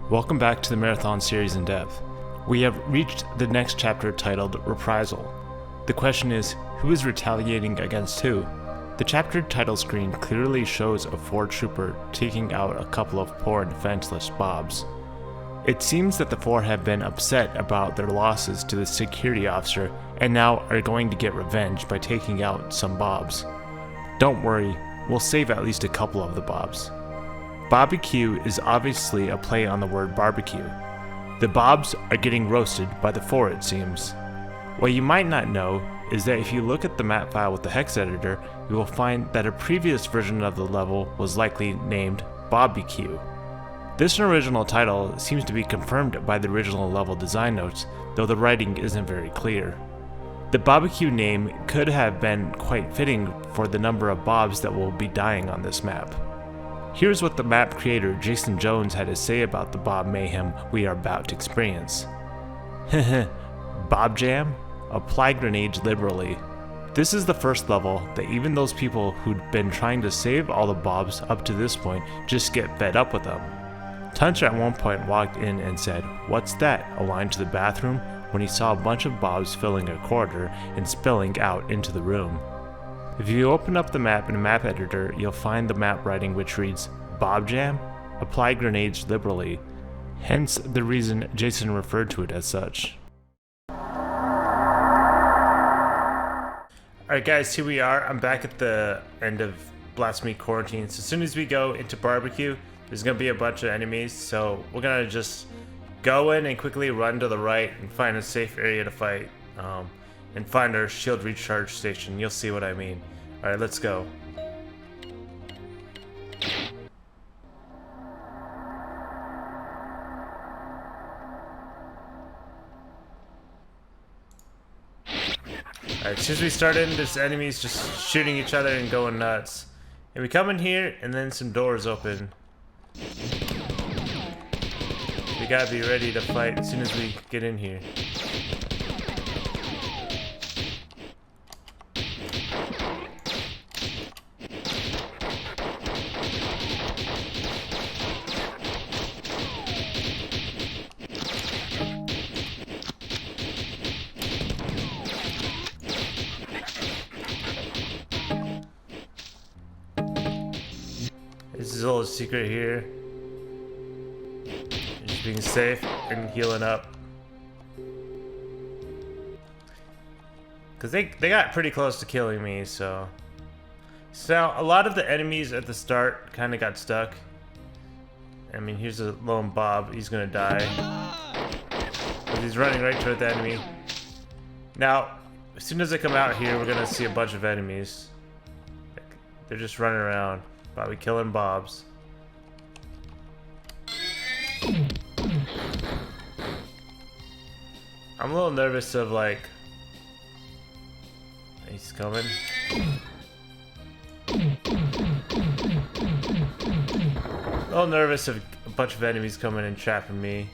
Welcome back to the Marathon series in depth. We have reached the next chapter titled Reprisal. The question is, who is retaliating against who? The chapter title screen clearly shows a Ford trooper taking out a couple of poor and defenseless Bobs. It seems that the four have been upset about their losses to the security officer and now are going to get revenge by taking out some Bobs. Don't worry, we'll save at least a couple of the Bobs. Barbecue is obviously a play on the word barbecue. The Bobs are getting roasted by the four, it seems. What you might not know is that if you look at the map file with the hex editor, you will find that a previous version of the level was likely named Barbecue. This original title seems to be confirmed by the original level design notes, though the writing isn't very clear. The barbecue name could have been quite fitting for the number of Bobs that will be dying on this map. Here's what the map creator Jason Jones had to say about the Bob mayhem we are about to experience. Bob Jam? Apply grenades liberally. This is the first level that even those people who'd been trying to save all the Bobs up to this point just get fed up with them. Tunch at one point walked in and said, "What's that?" a line to the bathroom when he saw a bunch of Bobs filling a corridor and spilling out into the room. If you open up the map in a map editor, you'll find the map writing which reads, "Bob Jam? Apply grenades liberally," hence the reason Jason referred to it as such. Alright guys, here we are. I'm back at the end of Blasphemy Quarantine. So as soon as we go into Barbecue, there's going to be a bunch of enemies, so we're going to just go in and quickly run to the right and find a safe area to fight. And find our shield recharge station. You'll see what I mean. Alright, let's go. Alright, as soon as we start in, this enemy's just shooting each other and going nuts. And we come in here, and then some doors open. We gotta be ready to fight as soon as we get in here. This is a little secret here. Just being safe and healing up. Cause they got pretty close to killing me, so. So a lot of the enemies at the start kind of got stuck. I mean, here's a lone Bob. He's gonna die. But he's running right toward the enemy. Now, as soon as I come out here, we're gonna see a bunch of enemies. They're just running around. Probably killing Bobs. I'm a little nervous of like... He's coming. A little nervous of a bunch of enemies coming and trapping me.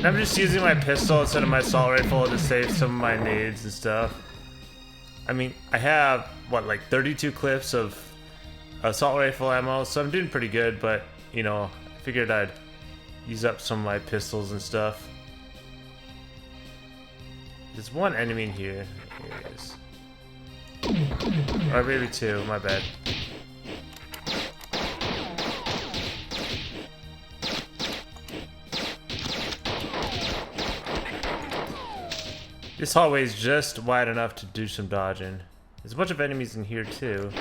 I'm just using my pistol instead of my assault rifle to save some of my nades and stuff. I mean, I have, what, like 32 clips of assault rifle ammo, so I'm doing pretty good, but, you know, I figured I'd use up some of my pistols and stuff. There's one enemy in here. Here it is. Or maybe two, my bad. This hallway is just wide enough to do some dodging. There's a bunch of enemies in here too.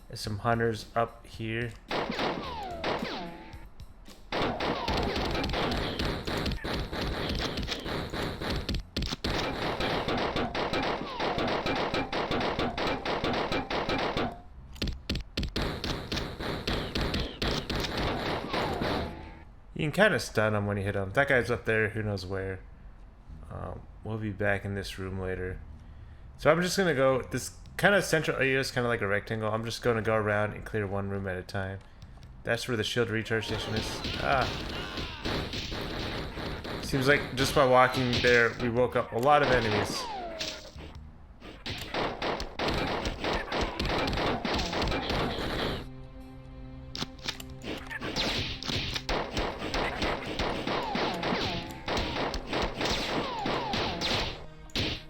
There's some hunters up here. You can kind of stun him when you hit him. That guy's up there, who knows where. We'll be back in this room later. So I'm just gonna go, this kind of central area is kind of like a rectangle. I'm just gonna go around and clear one room at a time. That's where the shield recharge station is. Ah. Seems like just by walking there, we woke up a lot of enemies.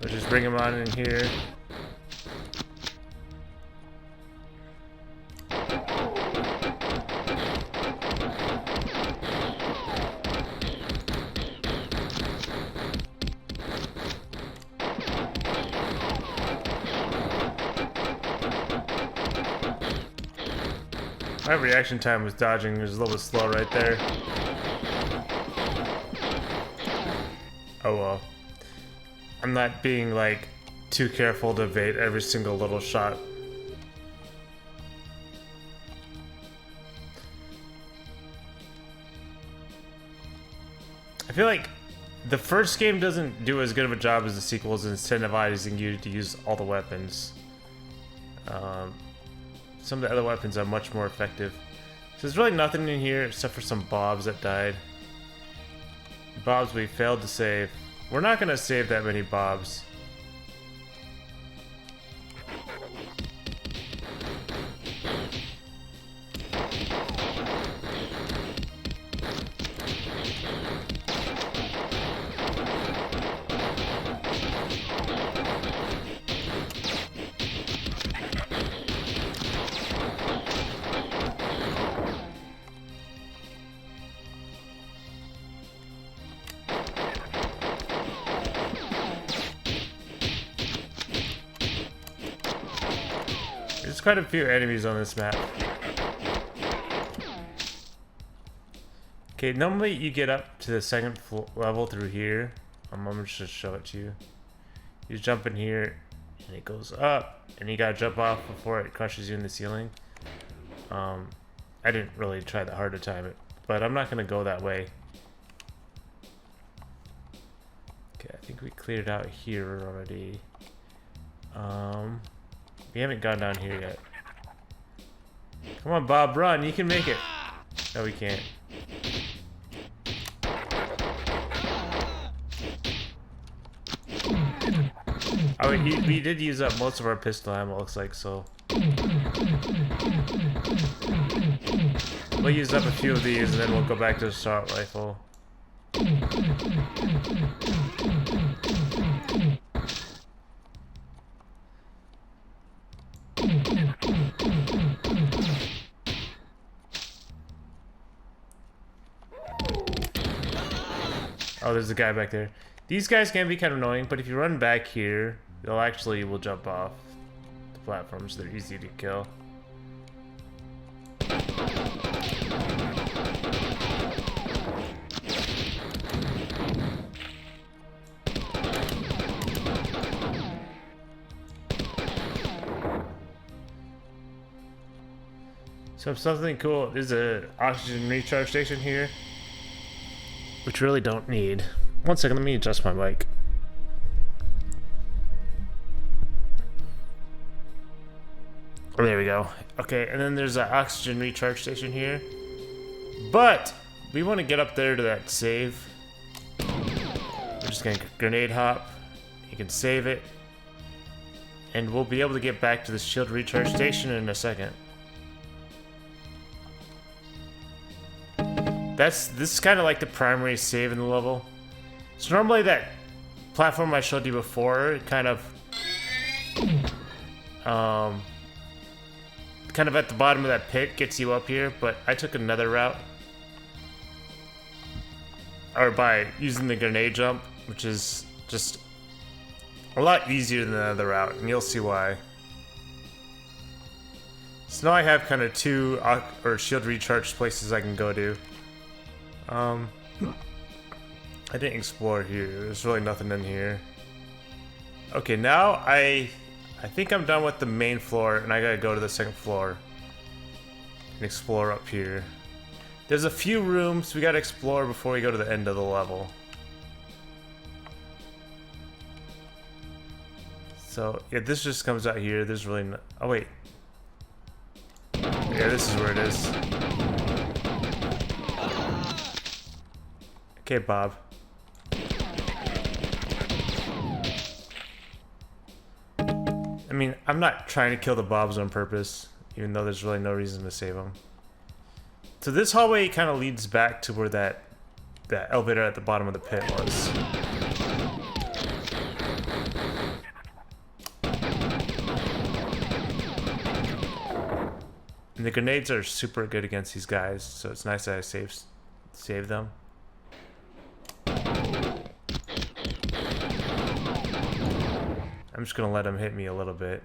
We'll just bring him on in here. My reaction time was dodging. It was a little bit slow right there. Oh well. I'm not being like too careful to evade every single little shot. I feel like the first game doesn't do as good of a job as the sequels in incentivizing you to use all the weapons. Some of the other weapons are much more effective. So there's really nothing in here except for some bobs that died. Bobs we failed to save. We're not gonna save that many bobs. There's quite a few enemies on this map. Okay, normally you get up to the second level through here. I'm gonna just show it to you. You jump in here, and it goes up, and you gotta jump off before it crushes you in the ceiling. I didn't really try that hard to time it, but I'm not gonna go that way. Okay, I think we cleared out here already. We haven't gone down here yet. Come on, Bob, run. You can make it. No, we can't. Oh, we did use up most of our pistol ammo, looks like, so. We'll use up a few of these, and then we'll go back to the assault rifle. Oh, there's a guy back there. These guys can be kind of annoying, but if you run back here, they'll actually will jump off the platforms. They're easy to kill. So something cool, there's a oxygen recharge station here, which really don't need. One second, let me adjust my mic. Oh, there we go. Okay, and then there's an oxygen recharge station here. But we want to get up there to that save. We're just gonna grenade hop. You can save it. And we'll be able to get back to the shield recharge station in a second. This is kind of like the primary save in the level. So normally that platform I showed you before kind of at the bottom of that pit gets you up here, but I took another route. Or by using the grenade jump, which is just a lot easier than the other route, and you'll see why. So now I have kind of two shield recharge places I can go to. I didn't explore here. There's really nothing in here. Okay, now I think I'm done with the main floor, and I gotta go to the second floor and explore up here. There's a few rooms we gotta explore before we go to the end of the level. So, yeah, this just comes out here. There's really no... Oh, wait. Yeah, this is where it is. Okay, Bob. I mean, I'm not trying to kill the Bobs on purpose, even though there's really no reason to save them. So this hallway kind of leads back to where that elevator at the bottom of the pit was. And the grenades are super good against these guys, so it's nice that I saved them. I'm just gonna let him hit me a little bit.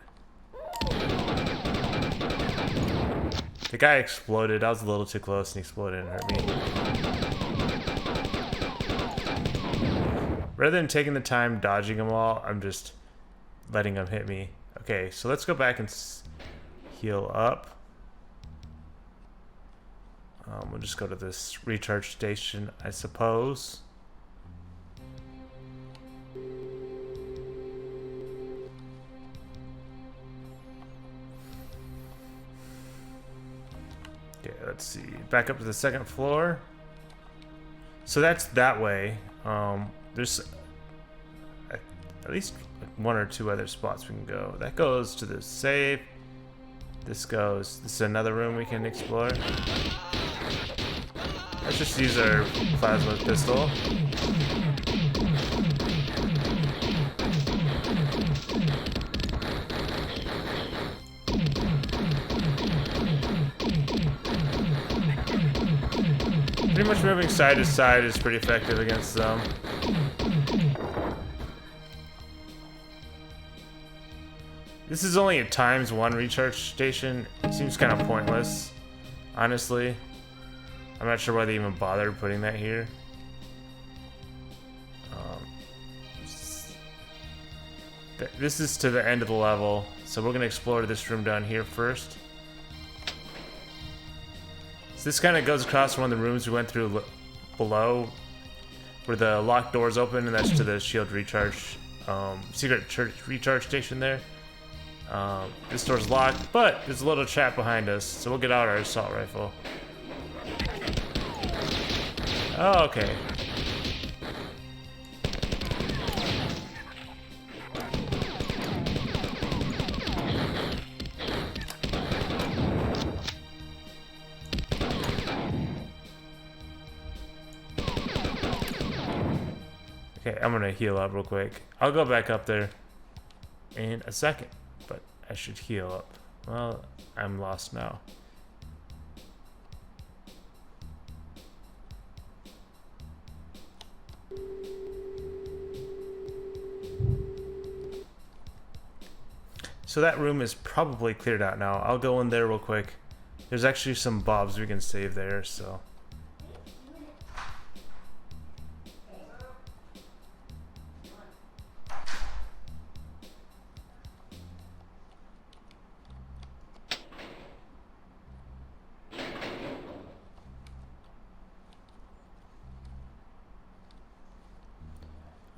The guy exploded. I was a little too close and he exploded and hurt me. Rather than taking the time dodging them all, I'm just letting them hit me. Okay, so let's go back and heal up. We'll just go to this recharge station, I suppose. Okay, let's see. Back up to the second floor. So that's that way. There's at least one or two other spots we can go. That goes to the safe. This is another room we can explore. Let's just use our plasma pistol. Pretty much moving side to side is pretty effective against them. This is only a ×1 recharge station. It seems kind of pointless, honestly. I'm not sure why they even bothered putting that here. This is to the end of the level, so we're gonna explore this room down here first. So this kind of goes across one of the rooms we went through below, where the locked doors open, and that's to the shield recharge, secret recharge station there. This door's locked, but there's a little trap behind us, so we'll get out our assault rifle. Oh, okay. Okay, I'm gonna heal up real quick. I'll go back up there in a second, but I should heal up. Well, I'm lost now. So that room is probably cleared out now. I'll go in there real quick. There's actually some Bobs we can save there, so.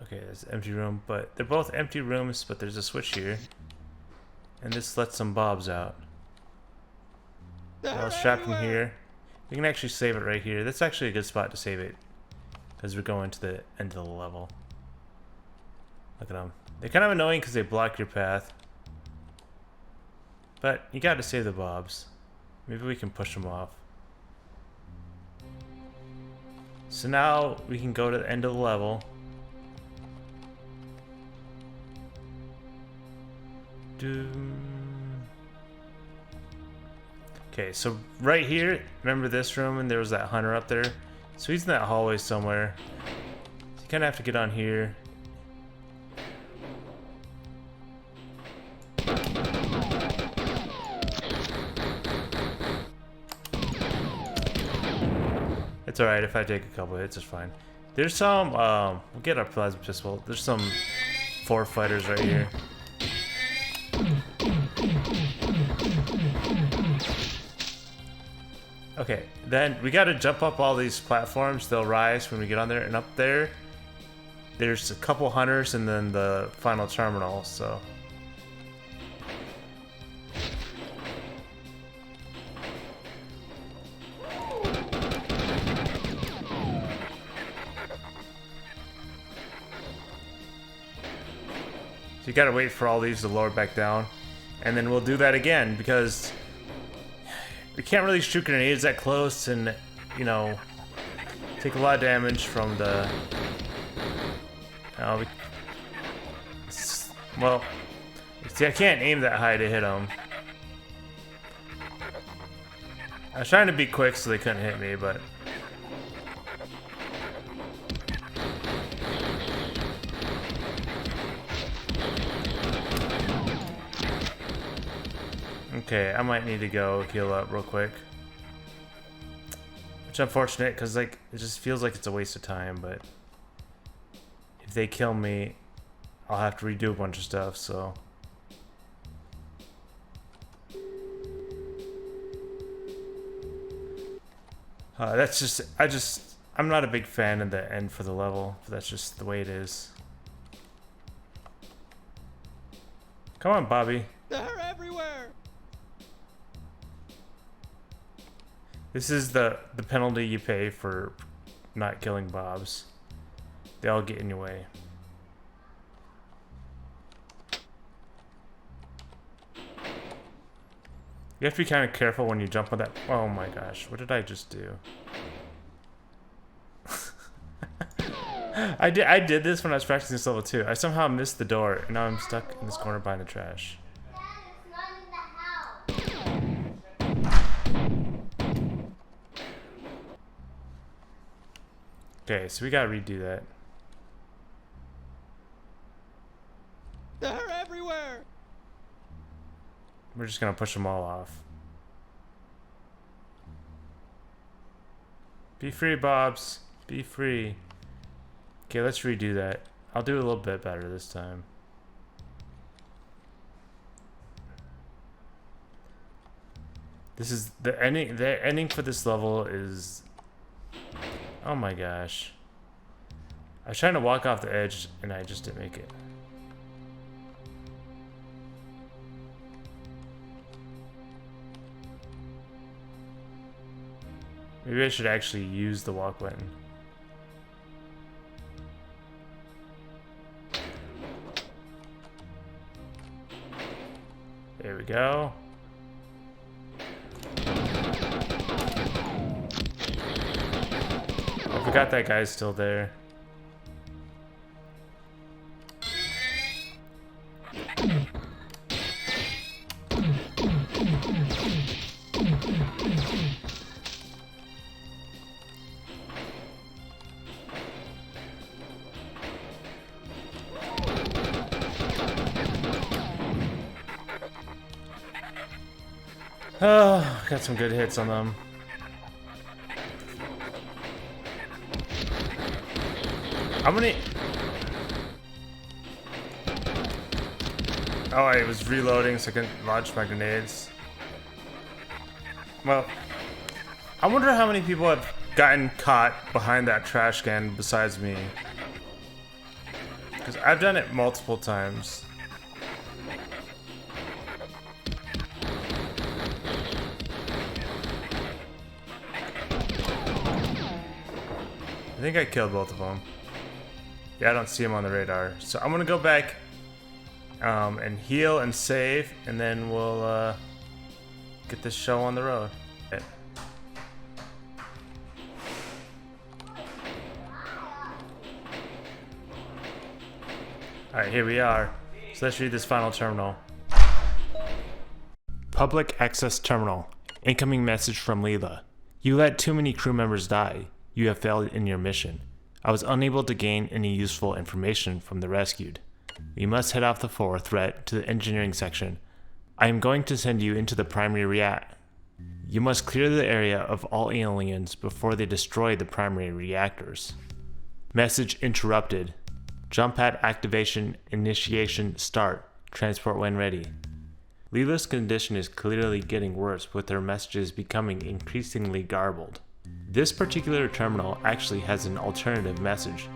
Okay, there's an empty room, but they're both empty rooms, but there's a switch here. And this lets some Bobs out. Well, strapped in here. We can actually save it right here. That's actually a good spot to save it, because we're going to the end of the level. Look at them. They're kind of annoying because they block your path. But you gotta save the Bobs. Maybe we can push them off. So now we can go to the end of the level. Okay, so right here, remember this room, and there was that hunter up there? So he's in that hallway somewhere. So you kind of have to get on here. It's alright if I take a couple hits, it's fine. There's some, we'll get our plasma pistol. There's some 4 fighters right here. Okay, then we gotta jump up all these platforms. They'll rise when we get on there, and up there, there's a couple hunters and then the final terminal, so. So you gotta wait for all these to lower back down, and then we'll do that again because we can't really shoot grenades that close and, you know, take a lot of damage from the... well, see, I can't aim that high to hit them. I was trying to be quick so they couldn't hit me, but... Okay, I might need to go heal up real quick. Which is unfortunate, because like it just feels like it's a waste of time, but if they kill me, I'll have to redo a bunch of stuff, so. That's just, I'm not a big fan of the end for the level, but that's just the way it is. Come on, Bobby. They're everywhere. This is the penalty you pay for not killing Bobs. They all get in your way. You have to be kind of careful when you jump on that. Oh my gosh, what did I just do? I did this when I was practicing this level too. I somehow missed the door, and now I'm stuck in this corner behind the trash. Okay, so we gotta redo that. They're everywhere. We're just gonna push them all off. Be free, Bobs. Be free. Okay, let's redo that. I'll do it a little bit better this time. This is the ending. The ending for this level is... Oh my gosh. I was trying to walk off the edge and I just didn't make it. Maybe I should actually use the walk button. There we go. I forgot that guy's still there. Oh, got some good hits on them. How many? Oh, I was reloading so I couldn't launch my grenades. Well, I wonder how many people have gotten caught behind that trash can besides me. Because I've done it multiple times. I think I killed both of them. Yeah, I don't see him on the radar. So I'm gonna go back and heal and save, and then we'll get this show on the road. Okay. Alright, here we are. So let's read this final terminal. Public access terminal. Incoming message from Leela. You let too many crew members die. You have failed in your mission. I was unable to gain any useful information from the rescued. We must head off the floor threat to the engineering section. I am going to send you into the primary reactor. You must clear the area of all aliens before they destroy the primary reactors. Message interrupted. Jump pad activation, initiation, start. Transport when ready. Leela's condition is clearly getting worse, with her messages becoming increasingly garbled. This particular terminal actually has an alternative message.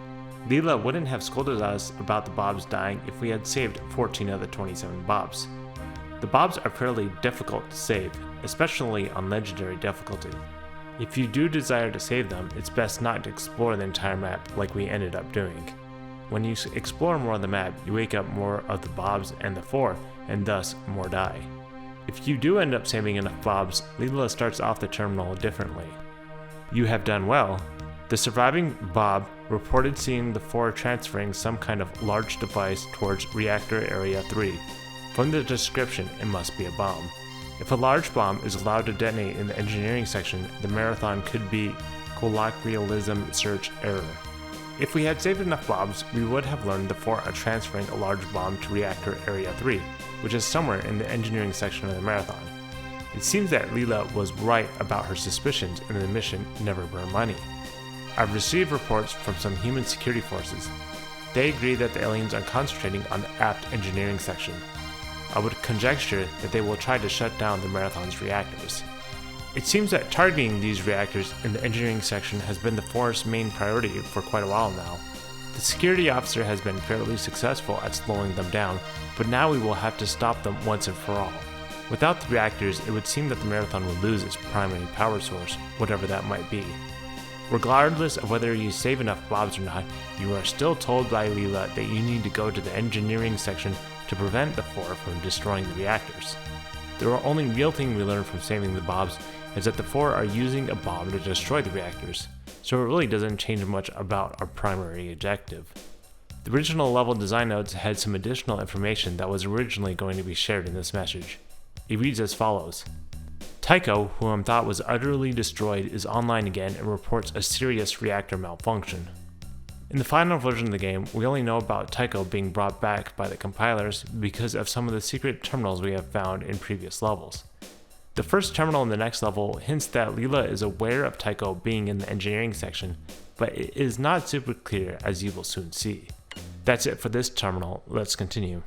Leela wouldn't have scolded us about the Bobs dying if we had saved 14 of the 27 Bobs. The Bobs are fairly difficult to save, especially on legendary difficulty. If you do desire to save them, it's best not to explore the entire map like we ended up doing. When you explore more of the map, you wake up more of the Bobs and the 4, and thus more die. If you do end up saving enough Bobs, Leela starts off the terminal differently. You have done well. The surviving Bob reported seeing the 4 transferring some kind of large device towards Reactor Area 3. From the description, it must be a bomb. If a large bomb is allowed to detonate in the engineering section, the Marathon could be colloquialism search error. If we had saved enough Bobs, we would have learned the 4 are transferring a large bomb to Reactor Area 3, which is somewhere in the engineering section of the Marathon. It seems that Leela was right about her suspicions and the mission never burned money. I've received reports from some human security forces. They agree that the aliens are concentrating on the aft engineering section. I would conjecture that they will try to shut down the Marathon's reactors. It seems that targeting these reactors in the engineering section has been the Forest's main priority for quite a while now. The security officer has been fairly successful at slowing them down, but now we will have to stop them once and for all. Without the reactors, it would seem that the Marathon would lose its primary power source, whatever that might be. Regardless of whether you save enough Bobs or not, you are still told by Leela that you need to go to the engineering section to prevent the 4 from destroying the reactors. The only real thing we learn from saving the Bobs is that the 4 are using a bomb to destroy the reactors, so it really doesn't change much about our primary objective. The original level design notes had some additional information that was originally going to be shared in this message. It reads as follows. Tycho, who I thought was utterly destroyed, is online again and reports a serious reactor malfunction. In the final version of the game, we only know about Tycho being brought back by the compilers because of some of the secret terminals we have found in previous levels. The first terminal in the next level hints that Leela is aware of Tycho being in the engineering section, but it is not super clear, as you will soon see. That's it for this terminal. Let's continue.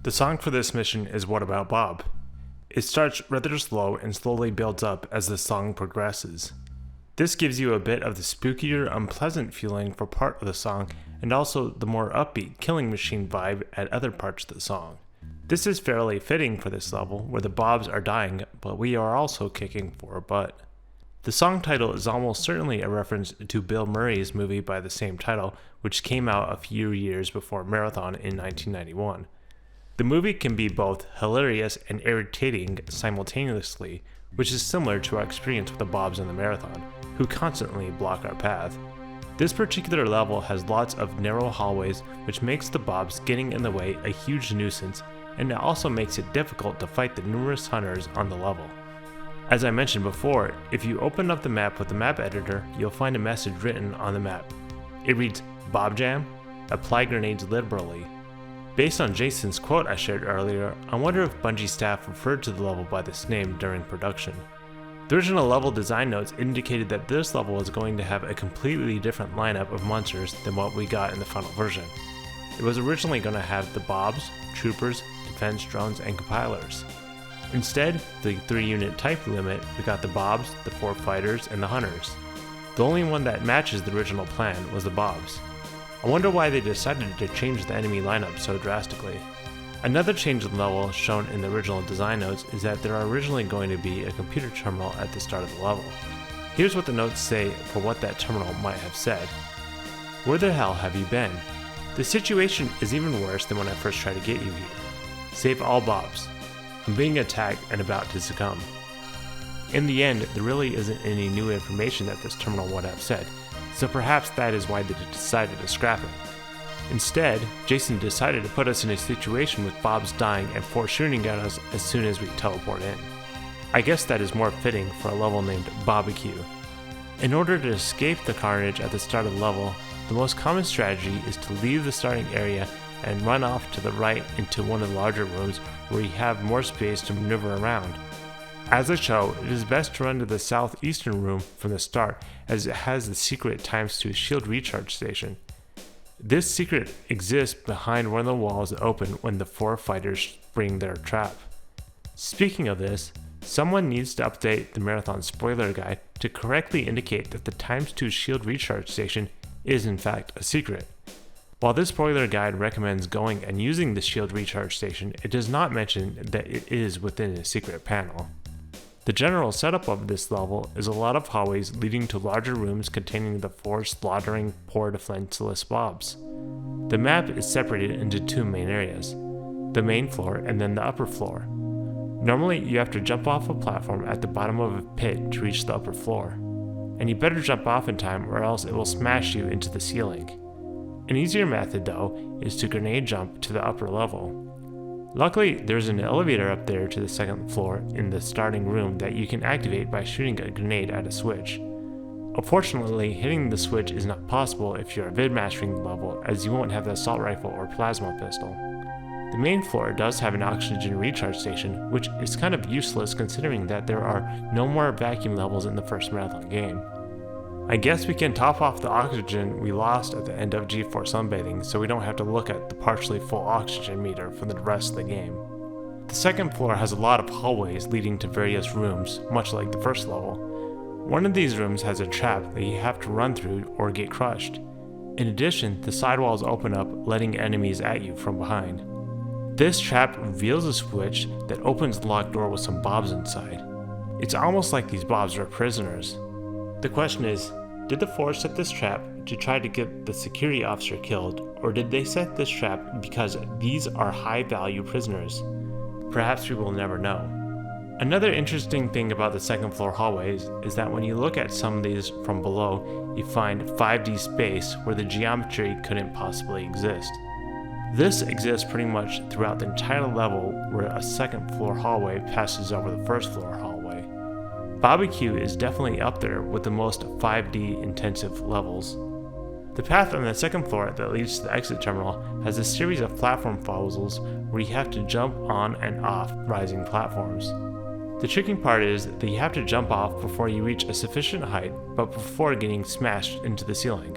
The song for this mission is What About Bob? It starts rather slow and slowly builds up as the song progresses. This gives you a bit of the spookier, unpleasant feeling for part of the song, and also the more upbeat Killing Machine vibe at other parts of the song. This is fairly fitting for this level, where the Bobs are dying, but we are also kicking for a butt. The song title is almost certainly a reference to Bill Murray's movie by the same title, which came out a few years before Marathon in 1991. The movie can be both hilarious and irritating simultaneously, which is similar to our experience with the Bobs in the Marathon, who constantly block our path. This particular level has lots of narrow hallways, which makes the Bobs getting in the way a huge nuisance, and it also makes it difficult to fight the numerous hunters on the level. As I mentioned before, if you open up the map with the map editor, you'll find a message written on the map. It reads, "Bob Jam? Apply grenades liberally." Based on Jason's quote I shared earlier, I wonder if Bungie staff referred to the level by this name during production. The original level design notes indicated that this level was going to have a completely different lineup of monsters than what we got in the final version. It was originally going to have the Bobs, Troopers, Defense Drones, and Compilers. Instead, the 3-unit type limit, we got the Bobs, the 4 Fighters, and the Hunters. The only one that matches the original plan was the Bobs. I wonder why they decided to change the enemy lineup so drastically. Another change in the level shown in the original design notes is that there are originally going to be a computer terminal at the start of the level. Here's what the notes say for what that terminal might have said. "Where the hell have you been? The situation is even worse than when I first tried to get you here. Save all Bobs. I'm being attacked and about to succumb." In the end, there really isn't any new information that this terminal would have said, so perhaps that is why they decided to scrap it. Instead, Jason decided to put us in a situation with Bobs dying and 4 shooting at us as soon as we teleport in. I guess that is more fitting for a level named Barbecue. In order to escape the carnage at the start of the level, the most common strategy is to leave the starting area and run off to the right into one of the larger rooms where you have more space to maneuver around. As a show, it is best to run to the southeastern room from the start, as it has the secret ×2 shield recharge station. This secret exists behind one of the walls that open when the 4 fighters spring their trap. Speaking of this, someone needs to update the Marathon spoiler guide to correctly indicate that the ×2 shield recharge station is in fact a secret. While this spoiler guide recommends going and using the shield recharge station, it does not mention that it is within a secret panel. The general setup of this level is a lot of hallways leading to larger rooms containing the 4 slaughtering poor defenseless mobs. The map is separated into 2 main areas, the main floor and then the upper floor. Normally you have to jump off a platform at the bottom of a pit to reach the upper floor, and you better jump off in time or else it will smash you into the ceiling. An easier method though is to grenade jump to the upper level. Luckily, there's an elevator up there to the 2nd floor in the starting room that you can activate by shooting a grenade at a switch. Unfortunately, hitting the switch is not possible if you're vid mastering the level, as you won't have the assault rifle or plasma pistol. The main floor does have an oxygen recharge station, which is kind of useless considering that there are no more vacuum levels in the first Marathon game. I guess we can top off the oxygen we lost at the end of G4 Sunbathing so we don't have to look at the partially full oxygen meter for the rest of the game. The 2nd floor has a lot of hallways leading to various rooms, much like the first level. One of these rooms has a trap that you have to run through or get crushed. In addition, the sidewalls open up, letting enemies at you from behind. This trap reveals a switch that opens the locked door with some bobs inside. It's almost like these bobs are prisoners. The question is, did the 4 set this trap to try to get the security officer killed, or did they set this trap because these are high-value prisoners? Perhaps we will never know. Another interesting thing about the 2nd floor hallways is that when you look at some of these from below, you find 5D space where the geometry couldn't possibly exist. This exists pretty much throughout the entire level where a 2nd floor hallway passes over the 1st floor hallway. Barbecue is definitely up there with the most 5D intensive levels. The path on the 2nd floor that leads to the exit terminal has a series of platform puzzles where you have to jump on and off rising platforms. The tricky part is that you have to jump off before you reach a sufficient height, but before getting smashed into the ceiling.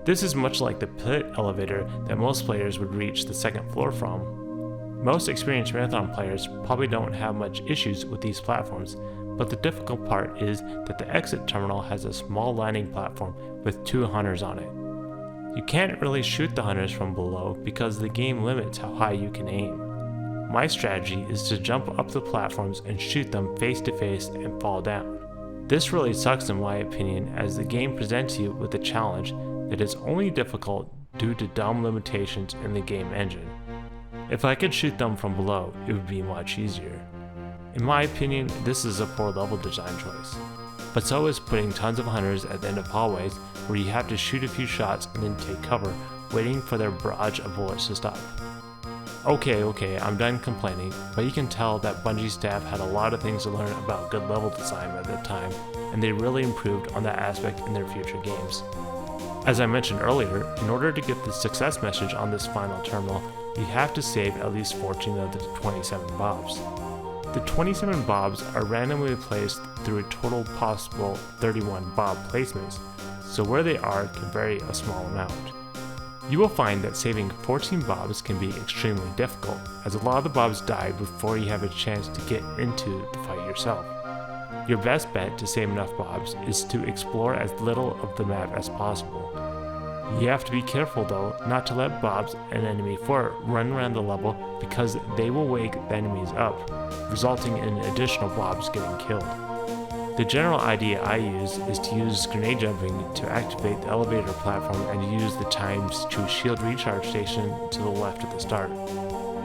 This is much like the pit elevator that most players would reach the 2nd floor from. Most experienced Marathon players probably don't have much issues with these platforms, but the difficult part is that the exit terminal has a small landing platform with 2 hunters on it. You can't really shoot the hunters from below because the game limits how high you can aim. My strategy is to jump up the platforms and shoot them face to face and fall down. This really sucks in my opinion, as the game presents you with a challenge that is only difficult due to dumb limitations in the game engine. If I could shoot them from below, it would be much easier. In my opinion, this is a poor level design choice. But so is putting tons of hunters at the end of hallways where you have to shoot a few shots and then take cover, waiting for their barrage of bullets to stop. Okay, I'm done complaining, but you can tell that Bungie staff had a lot of things to learn about good level design at that time, and they really improved on that aspect in their future games. As I mentioned earlier, in order to get the success message on this final terminal, you have to save at least 14 of the 27 bobs. The 27 bobs are randomly placed through a total possible 31 bob placements, so where they are can vary a small amount. You will find that saving 14 bobs can be extremely difficult, as a lot of the bobs die before you have a chance to get into the fight yourself. Your best bet to save enough bobs is to explore as little of the map as possible. You have to be careful though not to let bobs and enemy 4 run around the level because they will wake the enemies up, resulting in additional bobs getting killed. The general idea I use is to use grenade jumping to activate the elevator platform and use the ×2 shield recharge station to the left at the start.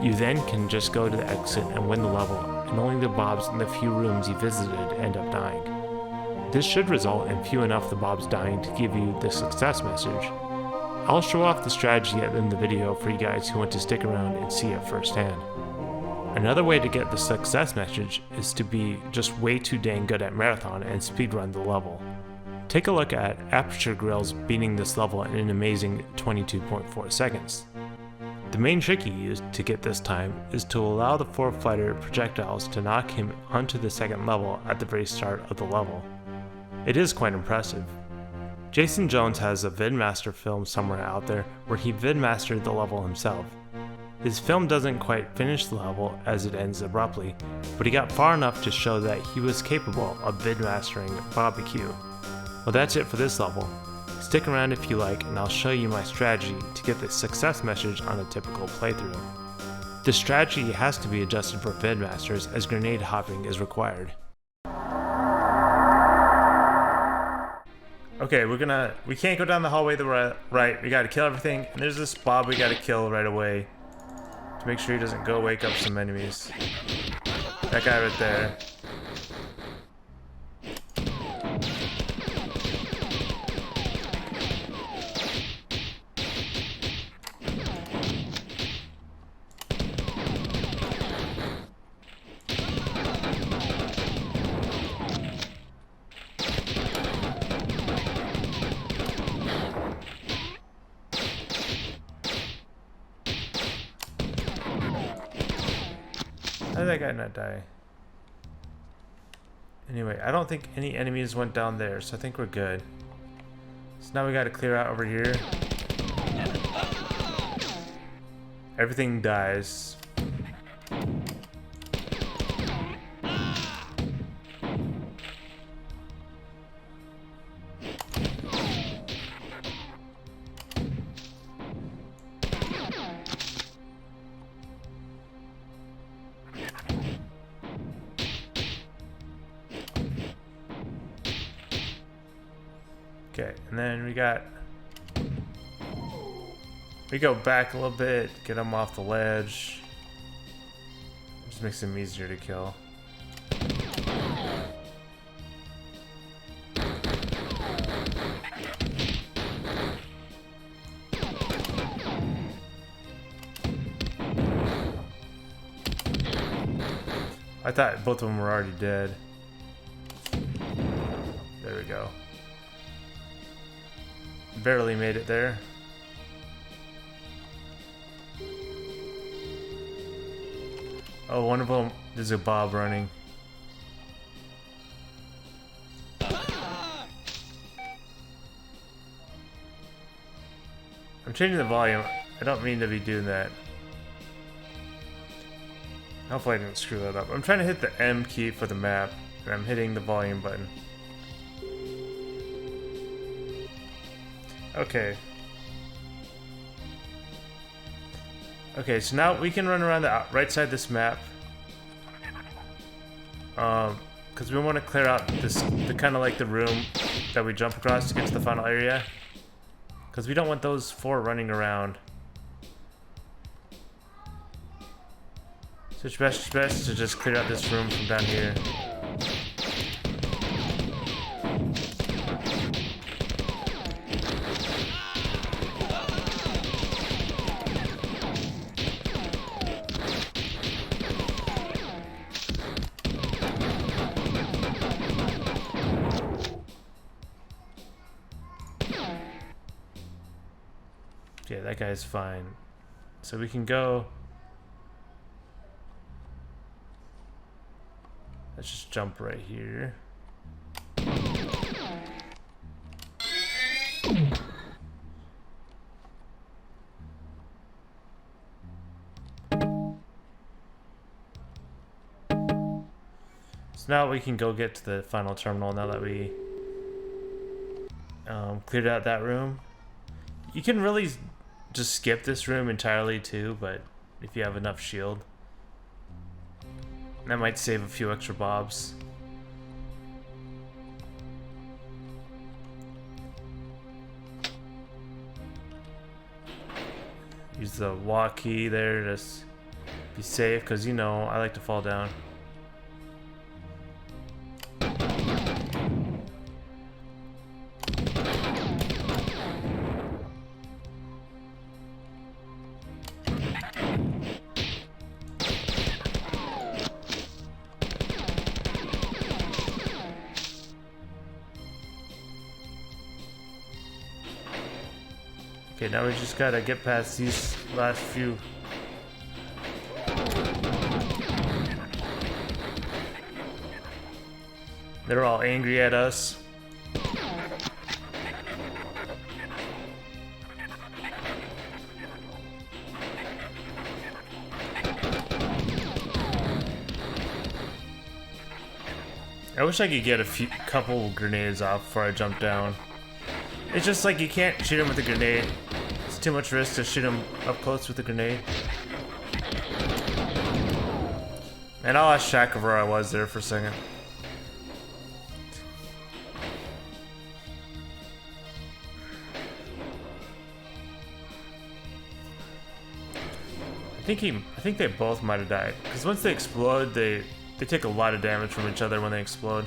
You then can just go to the exit and win the level, and only the bobs in the few rooms you visited end up dying. This should result in few enough the bobs dying to give you the success message. I'll show off the strategy at the end of the video for you guys who want to stick around and see it firsthand. Another way to get the success message is to be just way too dang good at Marathon and speedrun the level. Take a look at Aperture Grill's beating this level in an amazing 22.4 seconds. The main trick you use to get this time is to allow the 4 fighter projectiles to knock him onto the 2nd level at the very start of the level. It is quite impressive. Jason Jones has a VidMaster film somewhere out there where he VidMastered the level himself. His film doesn't quite finish the level as it ends abruptly, but he got far enough to show that he was capable of VidMastering Barbecue. Well, that's it for this level. Stick around if you like, and I'll show you my strategy to get the success message on a typical playthrough. The strategy has to be adjusted for VidMasters as grenade hopping is required. Okay, we can't go down the hallway the right, we gotta kill everything, and there's this Bob we gotta kill right away to make sure he doesn't go wake up some enemies. That guy right there. How did that guy not die? Anyway, I don't think any enemies went down there, so I think we're good. So now we gotta clear out over here. Everything dies. Okay, and then we go back a little bit, get him off the ledge. Just makes him easier to kill. I thought both of them were already dead. There we go. Barely made it there. Oh, one of them, there's a Bob running. I'm changing the volume. I don't mean to be doing that. Hopefully I didn't screw that up. I'm trying to hit the M key for the map, and I'm hitting the volume button. Okay. Okay, so now we can run around the right side of this map. Because we want to clear out the kind of like the room that we jump across to get to the final area. Because we don't want those four running around. So it's best to just clear out this room from down here. Yeah, that guy's fine. So we can go. Let's just jump right here. So now we can go get to the final terminal now that we cleared out that room. You can really just skip this room entirely too, but if you have enough shield. That might save a few extra bobs. Use the walk key there to just be safe, because you know I like to fall down. Okay, now we just gotta get past these last few. They're all angry at us. I wish I could get a couple grenades off before I jump down. It's just like you can't shoot him with a grenade. It's too much risk to shoot him up close with a grenade. And I lost track of where I was there for a second. I think they both might have died. Because once they explode, they take a lot of damage from each other when they explode.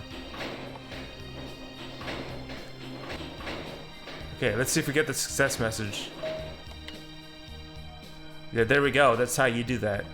Okay, let's see if we get the success message. Yeah, there we go. That's how you do that.